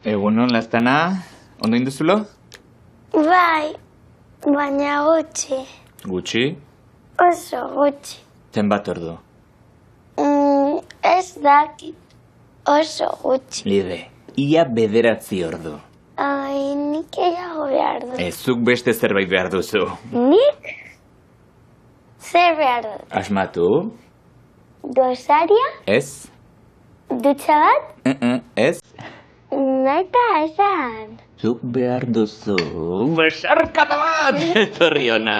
Egunon, Lastana, ondo induzulo? Bai, baina gutxi. Gutxi? Oso gutxi. Zenbat ordu? Ez dakit. Oso gutxi. Lide, ia 9 ordu. Ai, nik gehiago behar dut. Zuk beste zerbait behar duzu. Nik? Zer behar dut? Asmatu? Gosaria? Ez? Dutxa bat? Ez? Naita esan. Zuk behar duzu. Besarkada bat! Etorri ona.